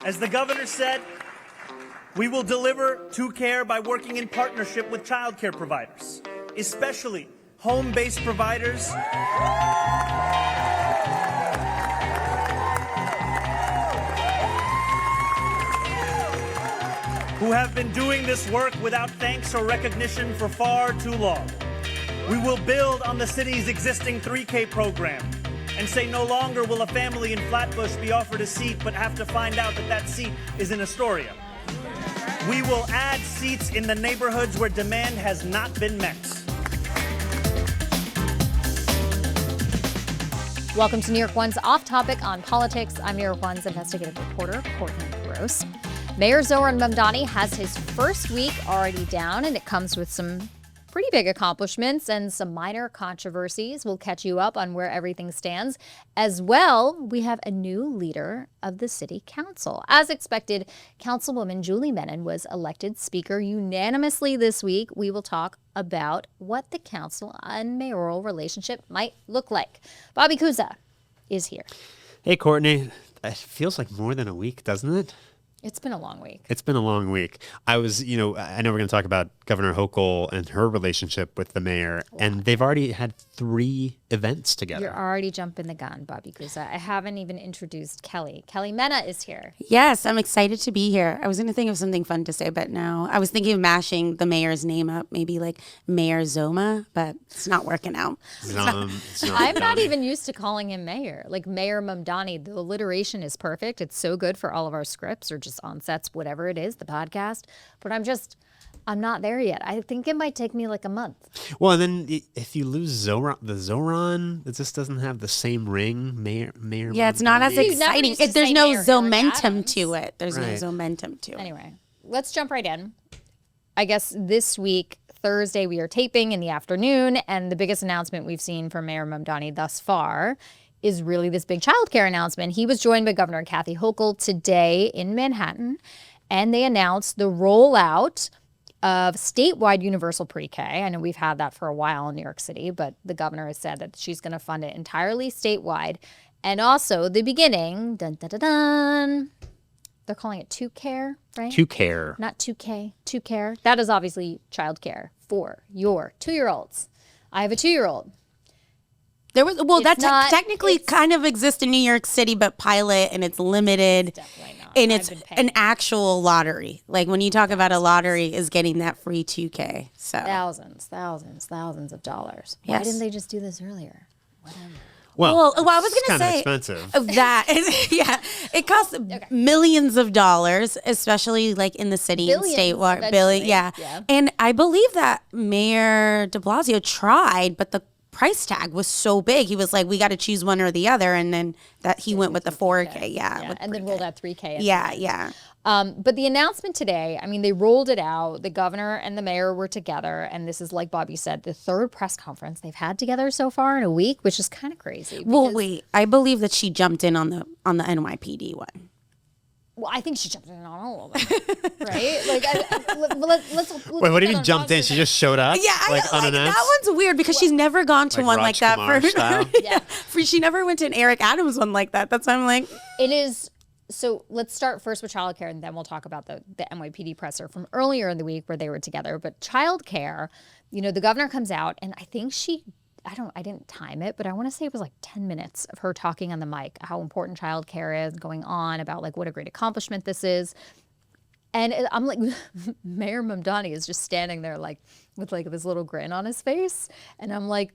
As the governor said, we will deliver to care by working in partnership with child care providers, especially home-based providers who have been doing this work without thanks or recognition for far too long. We will build on the city's existing 3K program and say no longer will a family in Flatbush be offered a seat but have to find out that that seat is in Astoria. We will add seats in the neighborhoods where demand has not been met. Welcome to New York One's Off Topic on Politics. I'm New York One's investigative reporter, Courtney Gross. Mayor Mamdani has his first week already down, and it comes with some pretty big accomplishments and some minor controversies. We'll catch you up on where everything stands. As well, we have a new leader of the city council. As expected, Councilwoman Julie Menin was elected speaker unanimously this week. We will talk about what the council and mayoral relationship might look like. Bobby Cuza is here. Hey, Courtney. It feels like more than a week, doesn't it? It's been a long week. It's been a long week. I know we're going to talk about Governor Hochul and her relationship with the mayor, and they've already had 3 events together. You're already jumping the gun, Bobby Cuza. I haven't even introduced Kelly. Kelly Mena is here. Yes, I'm excited to be here. I was going to think of something fun to say, but no. I was thinking of mashing the mayor's name up, maybe like Mayor Zoma, but it's not working out. I'm not even used to calling him mayor. Like Mayor Mamdani, the alliteration is perfect. It's so good for all of our scripts or just on sets, whatever it is, the podcast. But I'm not there yet. I think it might take me like a month. Well, and then if you lose Zoran, it just doesn't have the same ring. Mayor. Yeah, it's not as exciting. There's no zomentum to it. There's right. no zomentum to it. Anyway, let's jump right in. I guess this week, Thursday, we are taping in the afternoon, and the biggest announcement we've seen from Mayor Mamdani thus far is really this big childcare announcement. He was joined by Governor Kathy Hochul today in Manhattan, and they announced the rollout of statewide universal pre-K. I know we've had that for a while in New York City, but the governor has said that she's going to fund it entirely statewide. And also the beginning, dun, dun, dun, dun, they're calling it 2Care, right? 2Care. Not 2K, 2Care. That is obviously childcare for your 2-year-olds. I have a 2-year-old. That technically kind of exists in New York City, but pilot, and it's limited. Definitely not. And it's an actual lottery. Like when you talk about a lottery, is getting that free 2K. So thousands of dollars. Why didn't they just do this earlier? Whatever. Well, I was going to say expensive. It costs millions of dollars, especially like in the city Billions, and statewide. Yeah. And I believe that Mayor de Blasio tried, but the price tag was so big. He was like, we got to choose one or the other. And then he went with the 4K. Yeah. And then rolled out 3K. Yeah. But the announcement today, I mean, they rolled it out. The governor and the mayor were together. And this is, like Bobby said, the 3rd press conference they've had together so far in a week, which is kind of crazy. Well, wait, I believe that she jumped in on the NYPD one. Well, I think she jumped in on all of them, right? Like, let's wait, what do you mean jumped in? She just showed up? Yeah, unannounced? That one's weird because she's never gone to one like that. She never went to an Eric Adams one like that. That's why I'm like. It is. So let's start first with childcare, and then we'll talk about the NYPD presser from earlier in the week where they were together. But childcare, the governor comes out, and I think I didn't time it, but I want to say it was like 10 minutes of her talking on the mic, how important childcare is, going on about like what a great accomplishment this is. And I'm like, Mayor Mamdani is just standing there like with like this little grin on his face. And I'm like,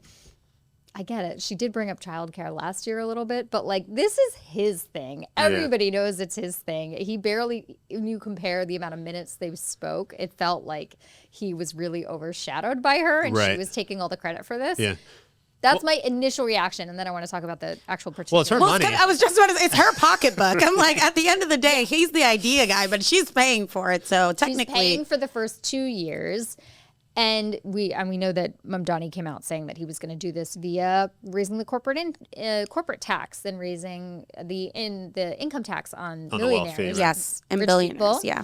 I get it. She did bring up childcare last year a little bit, but like this is his thing. Everybody knows it's his thing. He barely, when you compare the amount of minutes they spoke, it felt like he was really overshadowed by her and she was taking all the credit for this. Yeah. That's my initial reaction, and then I want to talk about the actual particulars. Well, it's her money. I was just about to say, it's her pockpocketbook. I'm like, at the end of the day, he's the idea guy, but she's paying for it. So technically, she's paying for the first 2 years, and we know that Mamdani came out saying that he was going to do this via raising the corporate tax and raising the income tax on millionaires, and billionaires, people. Yeah.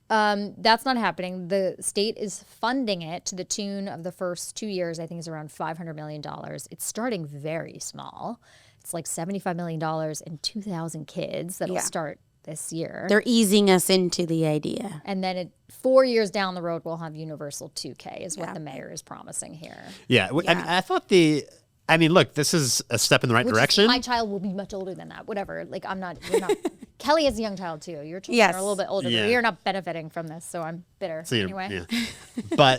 That's not happening. The state is funding it to the tune of the first 2 years. I think is around $500 million. It's starting very small. It's like $75 million and 2,000 kids that'll start this year. They're easing us into the idea. And then 4 years down the road, we'll have universal 2K is what the mayor is promising here. Yeah. I thought look, this is a step in the right direction. My child will be much older than that. Whatever. Like, we're not. Kelly is a young child too. Your children are a little bit older. Yeah. But you're not benefiting from this, so I'm bitter. So anyway. Yeah.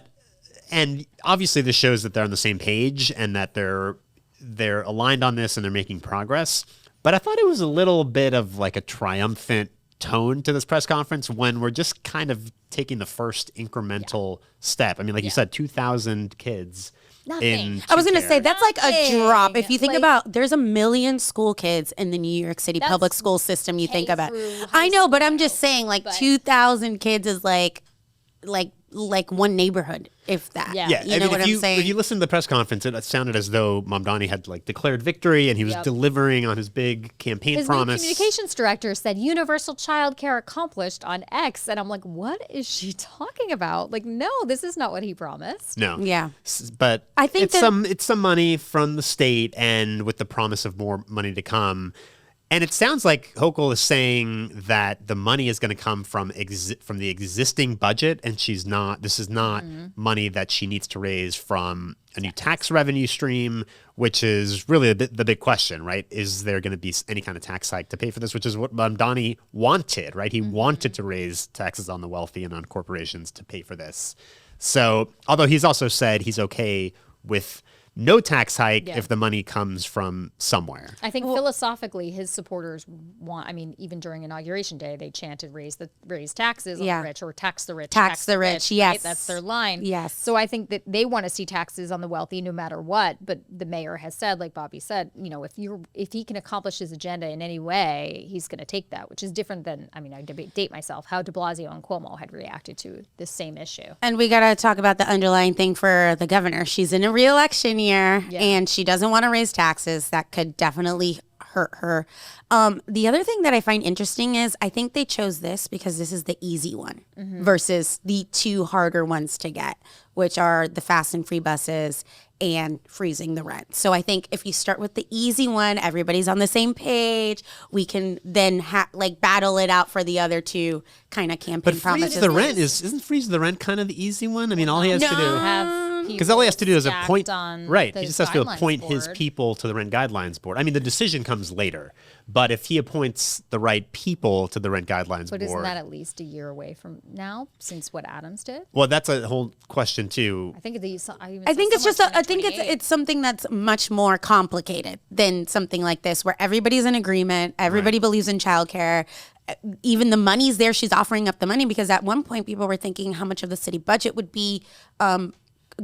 And obviously this shows that they're on the same page and that they're aligned on this and they're making progress. But I thought it was a little bit of like a triumphant tone to this press conference when we're just kind of taking the first incremental step. I mean, like you said, 2,000 kids. Nothing. I was going to say, that's like a drop. If you think Like, about, there's 1 million school kids in the New York City public school system. You think about. I know, but I'm just saying, like, 2,000 kids is like one neighborhood, if that. Yeah. You know what I'm saying? If you listen to the press conference, it sounded as though Mamdani had like declared victory and he was delivering on his big campaign His promise. new communications director said universal child care accomplished on X. And I'm like, what is she talking about? Like, no, this is not what he promised. No. Yeah. But I think it's some money from the state and with the promise of more money to come. And it sounds like Hochul is saying that the money is going to come from the existing budget, and this is not money that she needs to raise from a new tax revenue stream, which is really the big question, right? Is there going to be any kind of tax hike to pay for this, which is what Mamdani wanted, right? He wanted to raise taxes on the wealthy and on corporations to pay for this. So, although he's also said he's okay with no tax hike if the money comes from somewhere. I think philosophically, his supporters even during Inauguration Day, they chanted raise taxes on the rich, or tax the rich. Tax the rich, yes. Right? That's their line. Yes. So I think that they want to see taxes on the wealthy no matter what. But the mayor has said, like Bobby said, if he can accomplish his agenda in any way, he's going to take that, which is different than, I date myself, how de Blasio and Cuomo had reacted to this same issue. And we got to talk about the underlying thing for the governor. She's in a re-election year, and she doesn't want to raise taxes. That could definitely hurt her. The other thing that I find interesting is I think they chose this because this is the easy one versus the two harder ones to get, which are the fast and free buses and freezing the rent. So I think if you start with the easy one, everybody's on the same page. We can then battle it out for the other two kind of campaign promises. But isn't freeze the rent kind of the easy one? I mean, all he has to do. Because all he has to do is appoint, right? He just has to appoint his people to the rent guidelines board. I mean, the decision comes later, but if he appoints the right people to the rent guidelines board, isn't that at least a year away from now? Since what Adams did. Well, that's a whole question too. I think it's something that's much more complicated than something like this, where everybody's in agreement, everybody believes in childcare. Even the money's there. She's offering up the money because at one point people were thinking how much of the city budget would be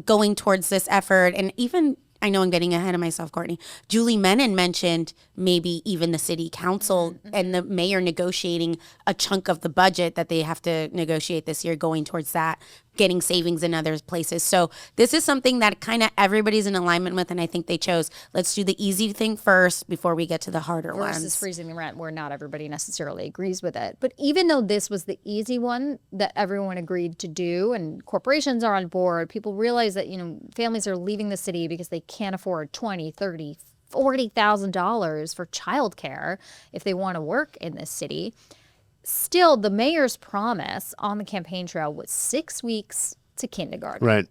going towards this effort. And even, I know I'm getting ahead of myself, Courtney, Julie Menin mentioned maybe even the city council and the mayor negotiating a chunk of the budget that they have to negotiate this year going towards that, getting savings in other places. So this is something that kind of everybody's in alignment with, and I think they chose, let's do the easy thing first before we get to the harder ones. Versus freezing the rent, where not everybody necessarily agrees with it. But even though this was the easy one that everyone agreed to do, and corporations are on board, people realize that, families are leaving the city because they can't afford $20,000, $30,000, $40,000 for childcare if they want to work in this city. Still, the mayor's promise on the campaign trail was 6 weeks to kindergarten. Right.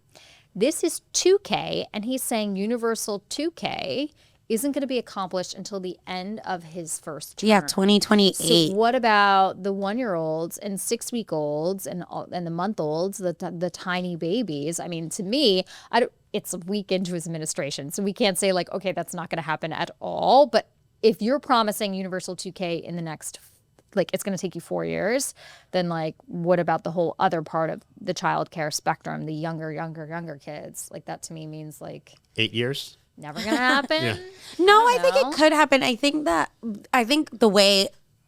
This is 2K, and he's saying universal 2K isn't going to be accomplished until the end of his first term. Yeah, 2028. So what about the 1-year-olds and 6-week-olds and the month-olds, the tiny babies? I mean, to me, it's a week into his administration, so we can't say like, okay, that's not going to happen at all. But if you're promising universal 2K in the next, it's going to take you 4 years, then what about the whole other part of the child care spectrum, the younger kids? That to me means 8 years. Never going to happen. Yeah. No, I think it could happen. I think the way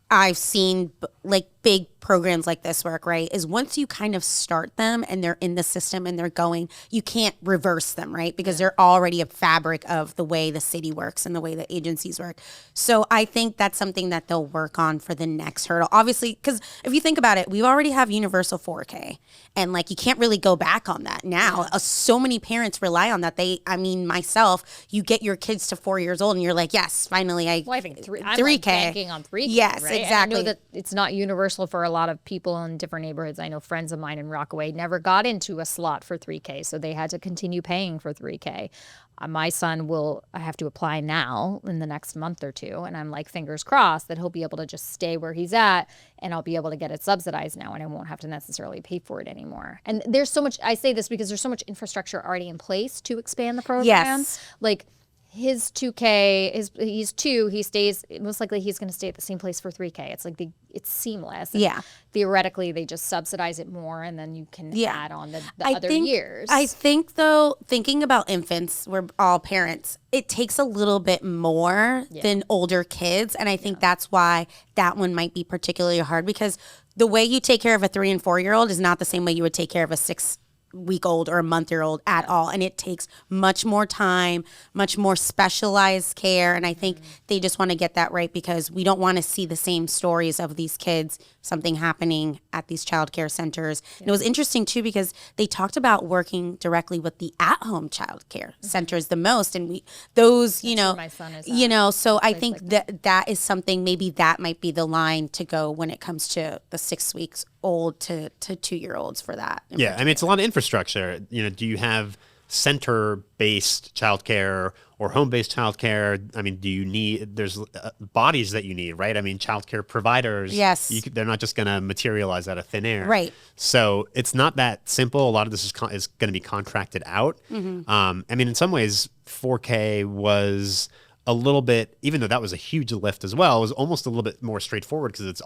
I've seen like big programs like this work, right, is once you kind of start them and they're in the system and they're going, you can't reverse them, right? Because they're already a fabric of the way the city works and the way the agencies work. So I think that's something that they'll work on for the next hurdle. Obviously, because if you think about it, we already have universal 4K, and like you can't really go back on that now. So many parents rely on that. Myself, you get your kids to 4 years old and you're like, yes, finally, I think 3K. I'm 3K. like banking on 3K. Yes, right? exactly. And I know that it's not universal for a lot of people in different neighborhoods. I know friends of mine in Rockaway never got into a slot for 3K, so they had to continue paying for 3K. My son I have to apply now in the next month or two, and I'm like, fingers crossed that he'll be able to just stay where he's at, and I'll be able to get it subsidized now, and I won't have to necessarily pay for it anymore. And there's so much, I say this because there's so much infrastructure already in place to expand the program. Yes. Like, his 2K, he's 2, he stays, most likely he's going to stay at the same place for 3K. It's like it's seamless. And Yeah. theoretically, they just subsidize it more, and then you can add on the other years. I think, though, thinking about infants, we're all parents, it takes a little bit more than older kids. And I think that's why that one might be particularly hard, because the way you take care of a 3 and 4 year old is not the same way you would take care of a 6-week-old or a month-year-old at all. And it takes much more time, much more specialized care. And I think they just want to get that right, because we don't want to see the same stories of these kids, something happening at these child care centers. And it was interesting too, because they talked about working directly with the at-home child care centers the most. And those, where my son is so I think that is something, maybe that might be the line to go when it comes to the 6 weeks old to 2-year-olds for that. Yeah, I mean, it's a lot of infrastructure. Do you have center-based childcare or home-based childcare? I mean, do you need? There's bodies that you need, right? I mean, childcare providers. Yes, they're not just going to materialize out of thin air, right? So it's not that simple. A lot of this is going to be contracted out. I mean, in some ways, 4K was a little bit, even though that was a huge lift as well, it was almost a little bit more straightforward, because it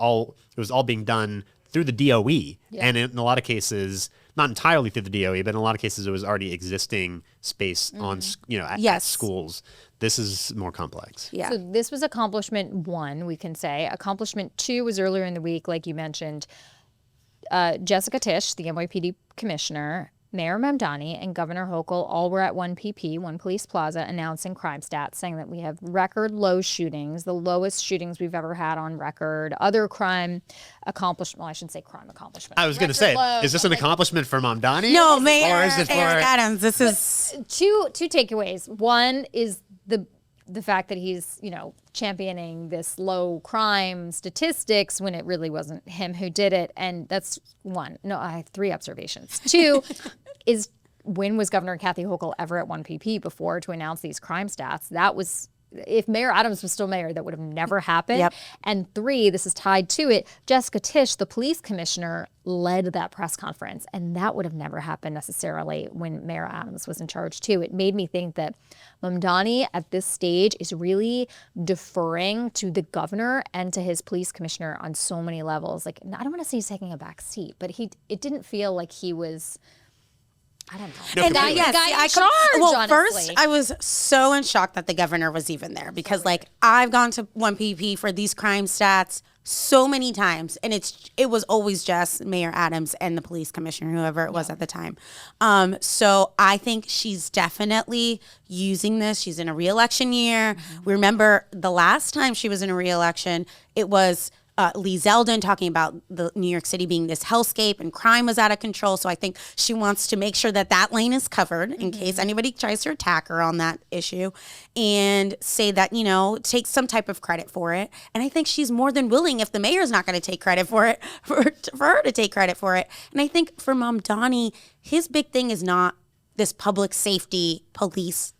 was all being done through the DOE. And in a lot of cases, not entirely through the DOE, but in a lot of cases it was already existing space on, at schools. This is more complex. Yeah. So this was accomplishment 1, we can say. Accomplishment 2 was earlier in the week, like you mentioned. Jessica Tisch, the NYPD commissioner, Mayor Mamdani, and Governor Hochul all were at 1PP, One Police Plaza, announcing crime stats, saying that we have record low shootings, the lowest shootings we've ever had on record. Other crime accomplishment, well, I shouldn't say crime accomplishment. I was going to say, is this an accomplishment for Mamdani? No, Mayor, or is it for Adams? This is two takeaways. One is the fact that he's, championing this low crime statistics when it really wasn't him who did it. And that's one. No, I have 3 observations. 2 is, when was Governor Kathy Hochul ever at 1PP before to announce these crime stats? That was, if Mayor Adams was still mayor, that would have never happened. Yep. And 3, this is tied to it, Jessica Tisch, the police commissioner, led that press conference. And that would have never happened necessarily when Mayor Adams was in charge too. It made me think that Mamdani at this stage is really deferring to the governor and to his police commissioner on so many levels. Like, I don't want to say he's taking a back seat, but it didn't feel like he was, I don't know. No, Honestly. First, I was so in shock that the governor was even there, because I've gone to 1PP for these crime stats so many times, and it was always just Mayor Adams and the police commissioner, whoever it was at the time. So I think she's definitely using this. She's in a re-election year. We remember the last time she was in a re-election, it was Lee Zeldin talking about the New York City being this hellscape and crime was out of control. So I think she wants to make sure that lane is covered in case anybody tries to attack her on that issue, and say that, take some type of credit for it. And I think she's more than willing, if the mayor's not going to take credit for it, for her to take credit for it. And I think for Mamdani, his big thing is not this public safety police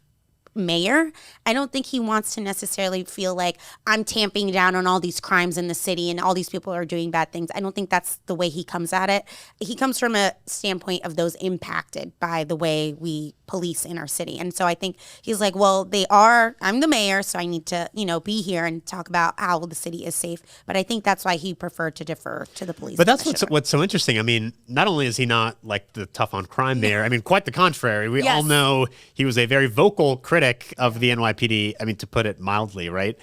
mayor. I don't think he wants to necessarily feel like I'm tamping down on all these crimes in the city and all these people are doing bad things. I don't think that's the way he comes at it. He comes from a standpoint of those impacted by the way we police in our city. And so I think he's like, well, I'm the mayor, so I need to, be here and talk about how the city is safe. But I think that's why he preferred to defer to the police. But that's what's so interesting. I mean, not only is he not like the tough on crime mayor, I mean, quite the contrary. We all know he was a very vocal critic of the NYPD, I mean, to put it mildly, right?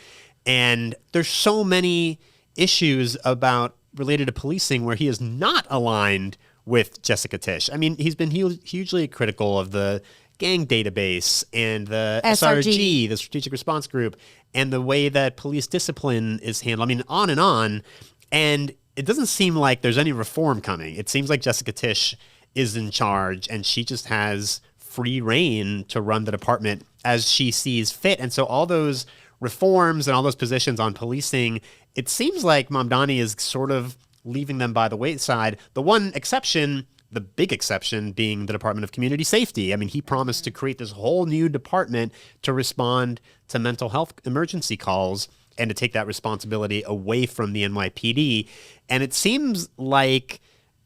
And there's so many issues about related to policing where he is not aligned with Jessica Tisch. I mean, he's been hugely critical of the gang database and the SRG, the Strategic Response Group, and the way that police discipline is handled. I mean, on and on. And it doesn't seem like there's any reform coming. It seems like Jessica Tisch is in charge and she just has free reign to run the department as she sees fit. And so all those reforms and all those positions on policing, it seems like Mamdani is sort of leaving them by the wayside. The one exception, the big exception, being the Department of Community Safety. I mean, he promised to create this whole new department to respond to mental health emergency calls and to take that responsibility away from the NYPD. And it seems like,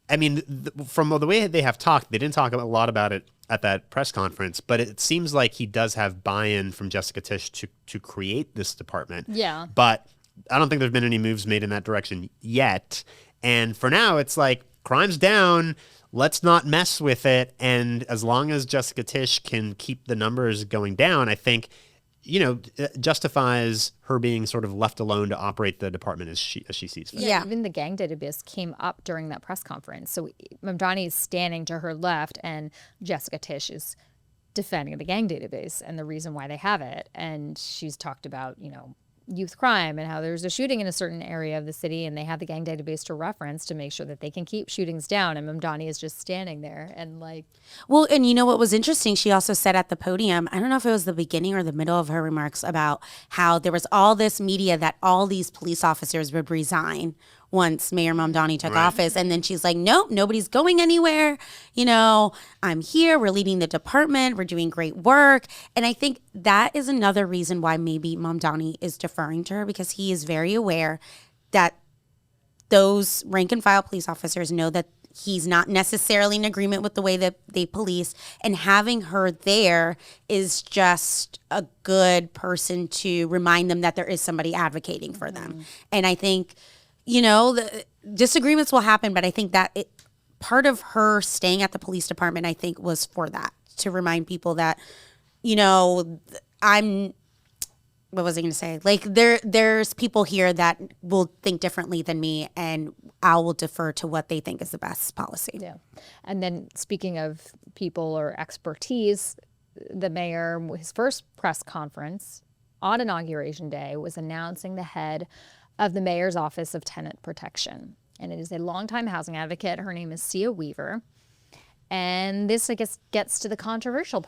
I mean, from the way they have talked, they didn't talk a lot about it at that press conference, but it seems like he does have buy-in from Jessica Tisch to create this department. Yeah. But I don't think there's been any moves made in that direction yet. And for now, it's like, crime's down, let's not mess with it. And as long as Jessica Tisch can keep the numbers going down, I think, you know, justifies her being sort of left alone to operate the department as she sees fit. Yeah, even the gang database came up during that press conference. So Mamdani is standing to her left and Jessica Tisch is defending the gang database and the reason why they have it. And she's talked about, you know, youth crime and how there's a shooting in a certain area of the city and they have the gang database to reference to make sure that they can keep shootings down. And Mamdani is just standing there and like... Well, and you know what was interesting? She also said at the podium, I don't know if it was the beginning or the middle of her remarks, about how there was all this media that all these police officers would resign once Mayor Mamdani took office. And then she's like, nope, nobody's going anywhere. You know, I'm here. We're leading the department. We're doing great work. And I think that is another reason why maybe Mamdani is deferring to her, because he is very aware that those rank and file police officers know that he's not necessarily in agreement with the way that they police. And having her there is just a good person to remind them that there is somebody advocating for them. And I think, you know, the disagreements will happen, but I think that part of her staying at the police department, I think, was for that, to remind people that, you know, what was I going to say? Like, there's people here that will think differently than me, and I will defer to what they think is the best policy. Yeah. And then speaking of people or expertise, the mayor, his first press conference on Inauguration Day, was announcing the head of the mayor's office of tenant protection. And it is a longtime housing advocate. Her name is Cea Weaver. And this, I guess, gets to the controversy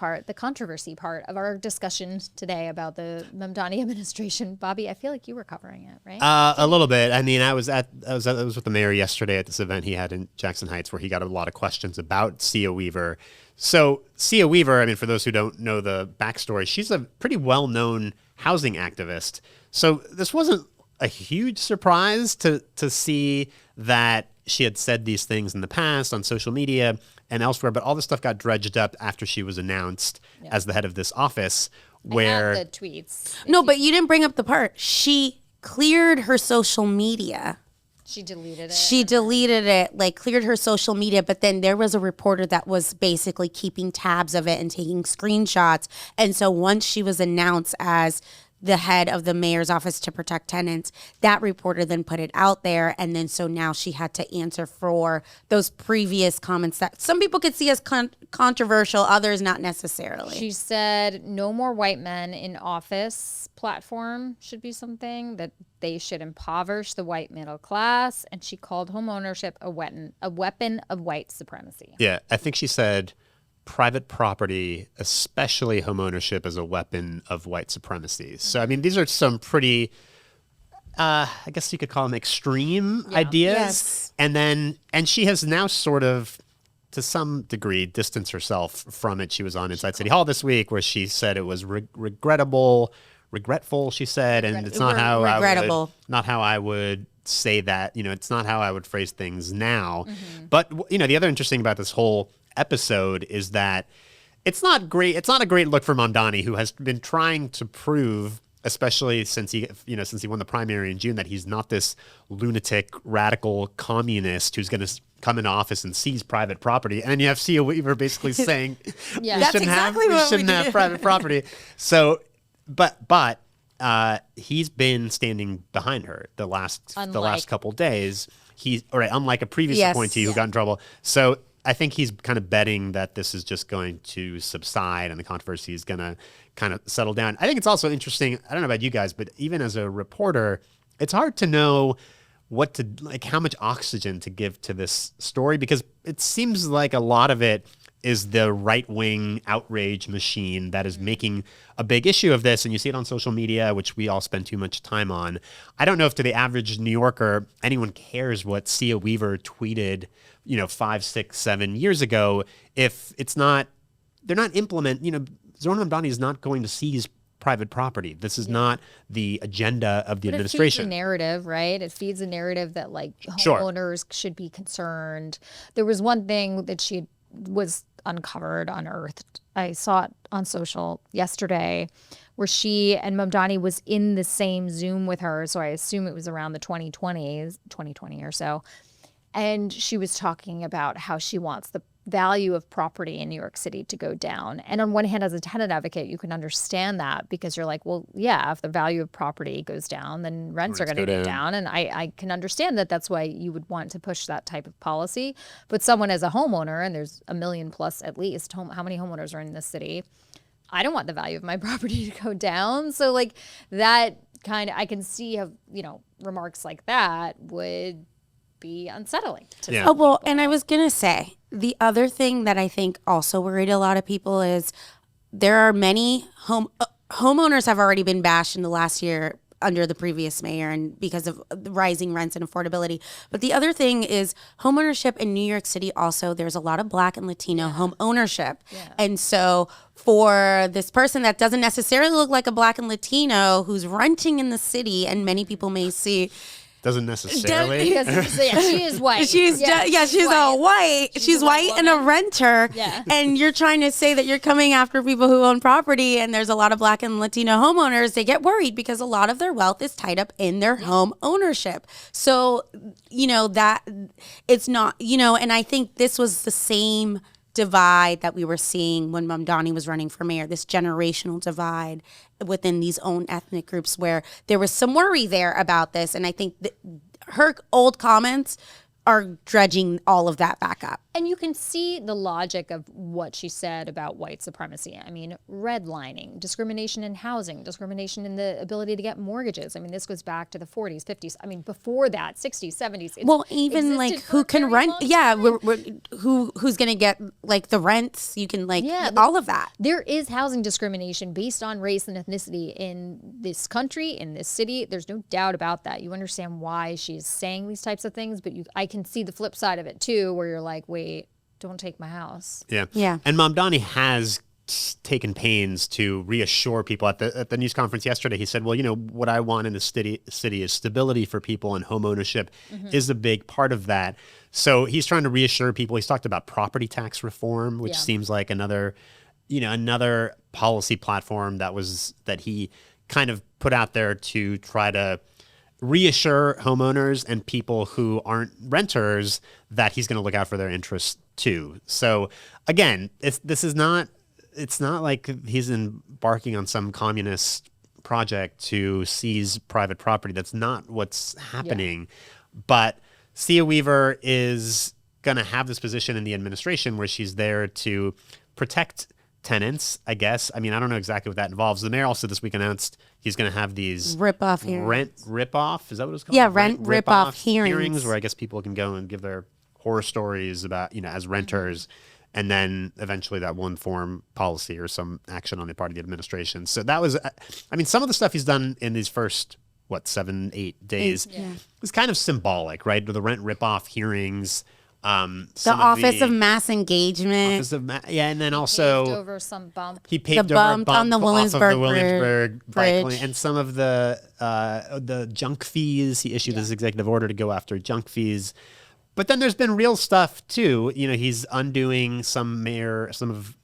part of our discussion today about the Mamdani administration. Bobby, I feel like you were covering it, right? A little bit. I mean, I was with the mayor yesterday at this event he had in Jackson Heights, where he got a lot of questions about Cea Weaver. So Cea Weaver, I mean, for those who don't know the backstory, she's a pretty well-known housing activist. So this wasn't a huge surprise to see that she had said these things in the past on social media and elsewhere, but all this stuff got dredged up after she was announced as the head of this office. Where I have the tweets. No, but you didn't bring up the part. She cleared her social media. She deleted it. She deleted it, like cleared her social media, but then there was a reporter that was basically keeping tabs of it and taking screenshots. And so once she was announced as the head of the mayor's office to protect tenants, that reporter then put it out there. And then so now she had to answer for those previous comments that some people could see as controversial, others not necessarily. She said no more white men in office platform should be something, that they should impoverish the white middle class. And she called home ownership a weapon of white supremacy. Yeah, I think she said private property, especially home ownership, as a weapon of white supremacy. So, I mean, these are some pretty, I guess you could call them extreme ideas. Yes. And she has now sort of, to some degree, distanced herself from it. She was on Inside City Hall this week where she said it was regretful, she said, and it's not how I would say that. You know, it's not how I would phrase things now. Mm-hmm. But, you know, the other interesting about this whole episode is that it's not great. It's not a great look for Mamdani, who has been trying to prove, especially since he won the primary in June, that he's not this lunatic radical communist who's going to come into office and seize private property. And then you have Cea Weaver basically saying we shouldn't have private property. So, but he's been standing behind her the last couple days. unlike a previous Yes. appointee who got in trouble. So I think he's kind of betting that this is just going to subside and the controversy is going to kind of settle down. I think it's also interesting. I don't know about you guys, but even as a reporter, it's hard to know how much oxygen to give to this story, because it seems like a lot of it is the right-wing outrage machine that is making a big issue of this. And you see it on social media, which we all spend too much time on. I don't know if to the average New Yorker, anyone cares what Cea Weaver tweeted, 5, 6, 7 years ago, if they're not Governor Mamdani is not going to seize private property. This is not the agenda of the administration. It feeds a narrative, right? It feeds a narrative that Sure. homeowners should be concerned. There was one thing that was unearthed. I saw it on social yesterday, where she and Mamdani was in the same Zoom with her. So I assume it was around the 2020 or so. And she was talking about how she wants the value of property in New York City to go down. And on one hand, as a tenant advocate, you can understand that, because you're like, well, yeah, if the value of property goes down, then rents are going to go down. And I can understand that that's why you would want to push that type of policy. But someone as a homeowner, and there's 1 million plus at least, how many homeowners are in this city? I don't want the value of my property to go down. So that kind of, I can see how, remarks like that would be unsettling to Yeah. Oh, well, and I was going to say, the other thing that I think also worried a lot of people is there are many homeowners have already been bashed in the last year under the previous mayor, and because of the rising rents and affordability. But the other thing is homeownership in New York City also, there's a lot of Black and Latino home ownership. Yeah. And so for this person that doesn't necessarily look like a Black and Latino who's renting in the city, and many people may see, doesn't necessarily. She is white. She's white. white. She's white and a renter. Yeah. And you're trying to say that you're coming after people who own property, and there's a lot of Black and Latino homeowners. They get worried because a lot of their wealth is tied up in their home ownership. So, that it's not, and I think this was the same divide that we were seeing when Mamdani was running for mayor, this generational divide within these own ethnic groups, where there was some worry there about this. And I think her old comments are dredging all of that back up. And you can see the logic of what she said about white supremacy. I mean, redlining, discrimination in housing, discrimination in the ability to get mortgages. I mean, this goes back to the 40s, 50s. I mean, before that, 60s, 70s. Well, even who can rent? Yeah, who's going to get the rents? You can all of that. There is housing discrimination based on race and ethnicity in this country, in this city. There's no doubt about that. You understand why she's saying these types of things, but I can see the flip side of it too, where you're like, wait, don't take my house. Yeah. And Mamdani has taken pains to reassure people at the news conference yesterday. He said, well, what I want in the city is stability for people, and home ownership is a big part of that. So he's trying to reassure people. He's talked about property tax reform, which seems like another policy platform that he kind of put out there to try to reassure homeowners and people who aren't renters that he's going to look out for their interests too. So again, it's not like he's embarking on some communist project to seize private property. That's not what's happening. Yeah. But Cea Weaver is going to have this position in the administration where she's there to protect tenants, I guess. I mean, I don't know exactly what that involves. The mayor also this week announced he's going to have these rip-off hearings. Rent rip-off? Is that what it's called? Yeah, rent rip-off hearings. Where I guess people can go and give their horror stories about, as renters, and then eventually that will inform policy or some action on the part of the administration. So that was, some of the stuff he's done in these first, 7, 8 days is kind of symbolic, right? The rent rip-off hearings, the Office of Mass Engagement. And then also paved over some bump. He paved over a bump on the Williamsburg bike Bridge. lane, and some of the junk fees. He issued this executive order to go after junk fees. But then there's been real stuff too. He's undoing some of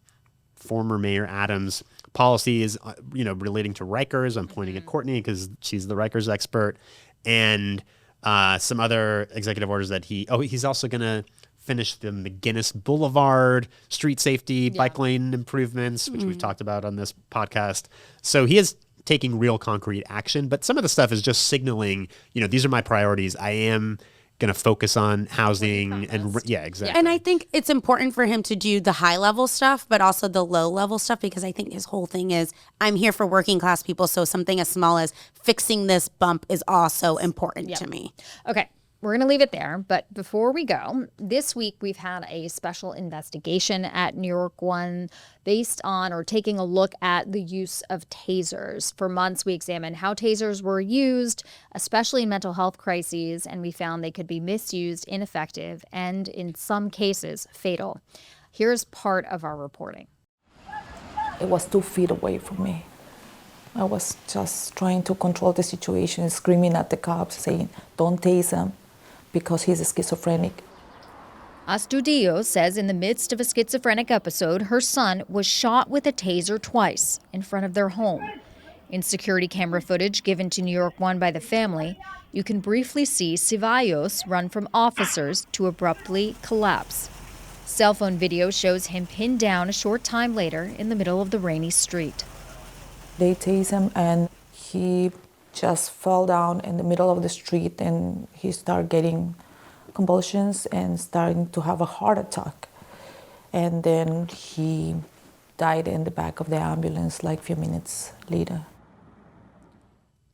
former Mayor Adams' policies, relating to Rikers. I'm pointing at Courtney because she's the Rikers expert, and some other executive orders that he's also going to finish the McGinnis Boulevard street safety bike lane improvements, which we've talked about on this podcast. So he is taking real concrete action, but some of the stuff is just signaling, these are my priorities. I am going to focus on housing and exactly. And I think it's important for him to do the high level stuff, but also the low level stuff, because I think his whole thing is, I'm here for working class people. So something as small as fixing this bump is also important to me. Okay. We're going to leave it there. But before we go, this week we've had a special investigation at New York One based on or taking a look at the use of tasers. For months, we examined how tasers were used, especially in mental health crises, and we found they could be misused, ineffective, and in some cases, fatal. Here's part of our reporting. It was 2 feet away from me. I was just trying to control the situation, screaming at the cops, saying, "Don't tase him," because he's schizophrenic. Astudillo says in the midst of a schizophrenic episode, her son was shot with a taser twice in front of their home. In security camera footage given to New York One by the family, you can briefly see Ceballos run from officers to abruptly collapse. Cell phone video shows him pinned down a short time later in the middle of the rainy street. They tased him and he just fell down in the middle of the street, and he started getting convulsions and starting to have a heart attack. And then he died in the back of the ambulance like a few minutes later.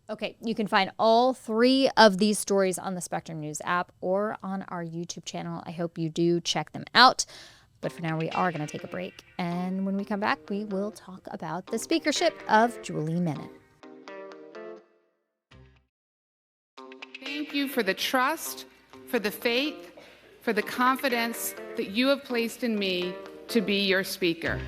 Okay, you can find all 3 of these stories on the Spectrum News app or on our YouTube channel. I hope you do check them out. But for now, we are going to take a break. And when we come back, we will talk about the speakership of Julie Menin. Thank you for the trust, for the faith, for the confidence that you have placed in me to be your speaker.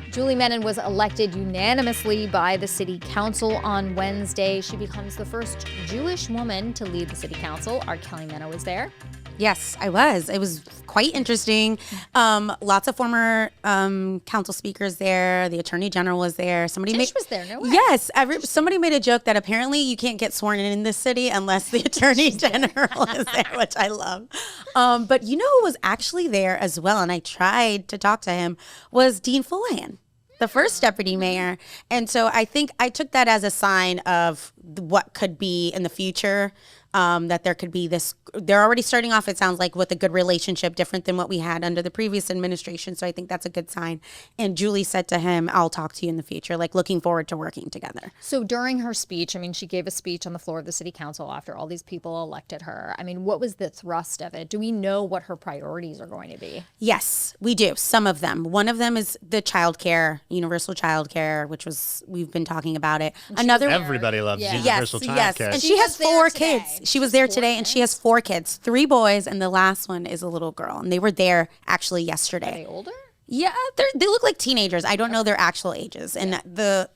Julie Menin was elected unanimously by the city council on Wednesday. She becomes the first Jewish woman to lead the city council. Our Kelly Mena was there. Yes, I was. It was quite interesting. Lots of former council speakers there. The attorney general was there. Somebody was there, no way. Yes, somebody made a joke that apparently you can't get sworn in this city unless the attorney general is there, which I love. But you know who was actually there as well, and I tried to talk to him, was Dean Fullahan, the first deputy mayor. And so I think I took that as a sign of what could be in the future. That there could be this, they're already starting off, it sounds like, with a good relationship, different than what we had under the previous administration. So I think that's a good sign. And Julie said to him, "I'll talk to you in the future," like looking forward to working together. So during her speech, I mean, she gave a speech on the floor of the city council after all these people elected her. I mean, what was the thrust of it? Do we know what her priorities are going to be? Yes, we do. Some of them. One of them is the childcare, universal childcare, which was, we've been talking about it. Another Everybody loves universal childcare. Yes, and she has 4 kids. Today. She was there today, and she has 4 kids, 3 boys, and the last one is a little girl. And they were there actually yesterday. Are they older? Yeah, they look like teenagers. I don't know their actual ages. And the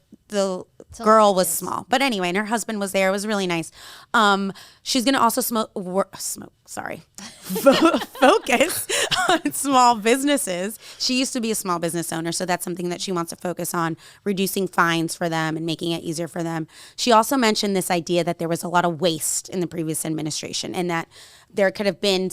girl was small. But anyway, and her husband was there. It was really nice. She's going to also focus on small businesses. She used to be a small business owner, so that's something that she wants to focus on, reducing fines for them and making it easier for them. She also mentioned this idea that there was a lot of waste in the previous administration, and that there could have been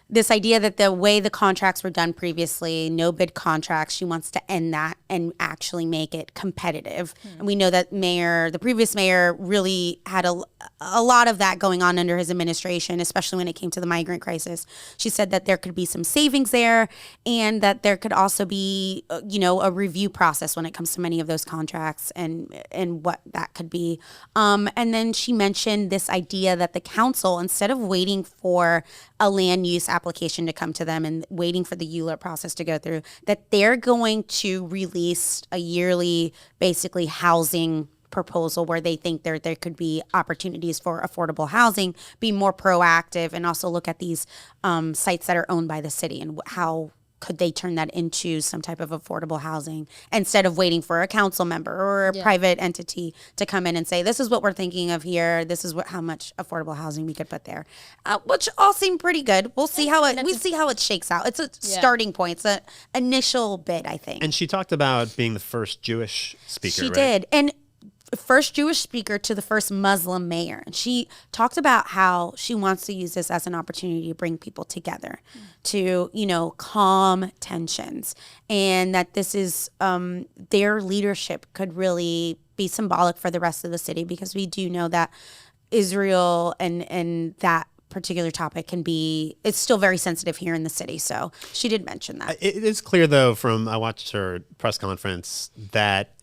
this idea that the way the contracts were done previously, no bid contracts, she wants to end that and actually make it competitive. And we know that the previous mayor really had a lot of that going on under his administration, especially when it came to the migrant crisis. She said that there could be some savings there, and that there could also be, a review process when it comes to many of those contracts and what that could be. And then she mentioned this idea that the council, instead of waiting for a land use application to come to them and waiting for the ULURP process to go through, that they're going to release a yearly, basically, housing proposal where they think there could be opportunities for affordable housing, be more proactive, and also look at these sites that are owned by the city and how could they turn that into some type of affordable housing instead of waiting for a council member or a private entity to come in and say, this is what we're thinking of here. This is how much affordable housing we could put there, which all seem pretty good. We'll see how it shakes out. It's a starting point. It's an initial bid, I think. And she talked about being the first Jewish speaker, She did. And first Jewish speaker to the first Muslim mayor. And she talked about how she wants to use this as an opportunity to bring people together, to, calm tensions, and that this is their leadership could really be symbolic for the rest of the city, because we do know that Israel and that particular topic it's still very sensitive here in the city. So she did mention that. It is clear, though, I watched her press conference, that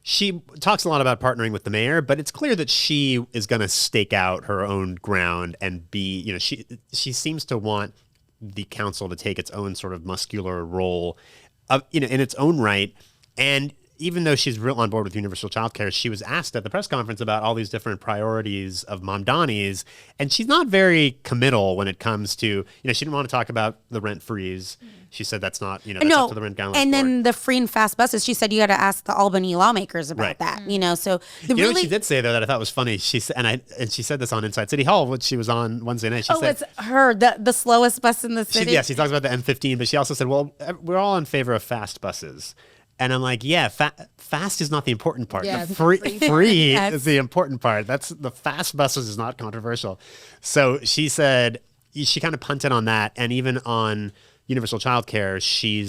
she talks a lot about partnering with the mayor, but it's clear that she is going to stake out her own ground and be, she seems to want the council to take its own sort of muscular role, in its own right. And even though she's real on board with universal childcare, she was asked at the press conference about all these different priorities of Mamdani's, and she's not very committal when it comes to, she didn't want to talk about the rent freeze. She said that's not, that's up to the rent guidelines. And then the free and fast buses, she said you got to ask the Albany lawmakers about that. So you know what she did say, though, that I thought was funny. She said, and she said this on Inside City Hall when she was on Wednesday night. She said, it's her, the slowest bus in the city. She talks about the M15, but she also said, well, we're all in favor of fast buses. And I'm like, yeah, fast is not the important part. Yeah, the free is the important part. That's the fast buses is not controversial. So she said she kind of punted on that, and even on universal childcare, she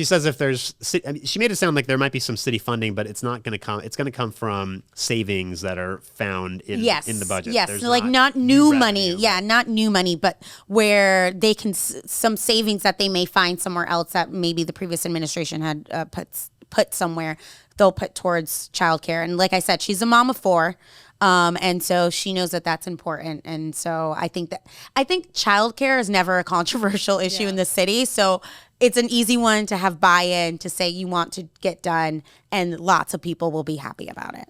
says if there's, she made it sound like there might be some city funding, but it's not going to come. It's going to come from savings that are found in the budget. Yes, There's like not new money. Yeah, not new money, but where they can some savings that they may find somewhere else that maybe the previous administration had put somewhere. They'll put towards childcare. And like I said, she's a mom of 4. And so she knows that that's important. And so I think childcare is never a controversial issue in the city. So it's an easy one to have buy-in, to say you want to get done, and lots of people will be happy about it.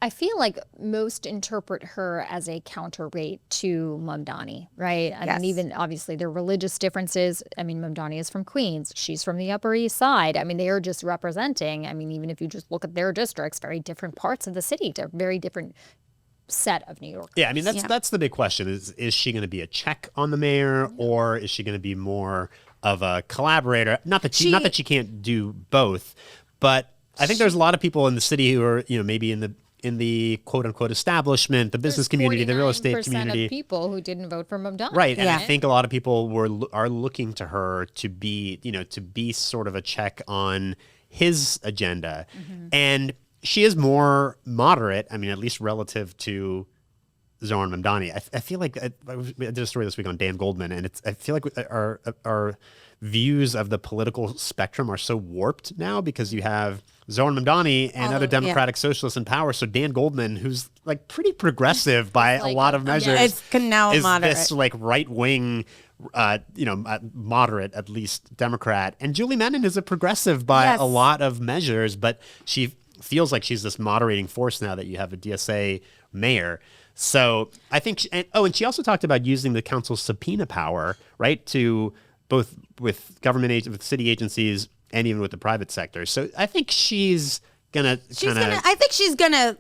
I feel like most interpret her as a counterweight to Mamdani, right? I mean, even obviously there are religious differences. I mean, Mamdani is from Queens. She's from the Upper East Side. I mean, they are just representing, even if you just look at their districts, very different parts of the city. They're very different set of New York. Yeah, that's the big question. Is she going to be a check on the mayor, or is she going to be more of a collaborator? Not that she can't do both, but I think there's a lot of people in the city who are, maybe in the quote unquote establishment, the business community, the real estate community, of people who didn't vote for Mamdani. Right, and I think a lot of people are looking to her to be sort of a check on his agenda, and she is more moderate. At least relative to Zoran Mamdani. I feel like I did a story this week on Dan Goldman, and I feel like our views of the political spectrum are so warped now because you have Zoran Mamdani and other Democratic socialists in power. So Dan Goldman, who's like pretty progressive by a lot of measures, is now moderate. This like right wing, moderate, at least Democrat. And Julie Menin is a progressive by a lot of measures, but she feels like she's this moderating force now that you have a DSA mayor. So I think, and she also talked about using the council's subpoena power, right, to both with with city agencies and even with the private sector. So I think she's gonna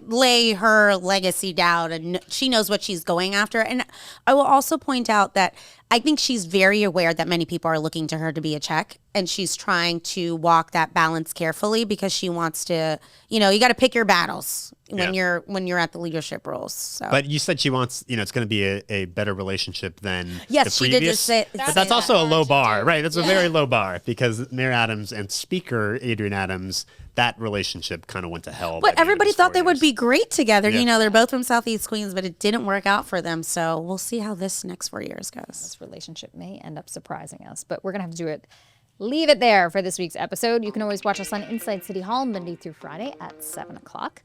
lay her legacy down, and she knows what she's going after. And I will also point out that I think she's very aware that many people are looking to her to be a check, and she's trying to walk that balance carefully because she wants to, you got to pick your battles when you're at the leadership roles. So. But you said she wants, it's going to be a better relationship than the previous. She did just say, but that's also a low bar, right? That's a very low bar because Mayor Adams and Speaker Adrian Adams, that relationship kind of went to hell. But everybody thought they would be great together. Yeah. They're both from Southeast Queens, but it didn't work out for them. So we'll see how this next 4 years goes. This relationship may end up surprising us, but we're going to have to do it. Leave it there for this week's episode. You can always watch us on Inside City Hall Monday through Friday at 7 o'clock.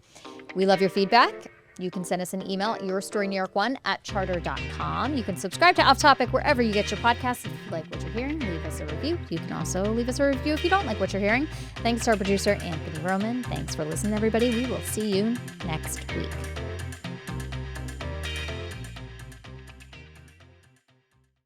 We love your feedback. You can send us an email at yourstoryNewYork1@charter.com. You can subscribe to Off Topic wherever you get your podcasts. If you like what you're hearing, leave us a review. You can also leave us a review if you don't like what you're hearing. Thanks to our producer, Anthony Roman. Thanks for listening, everybody. We will see you next week.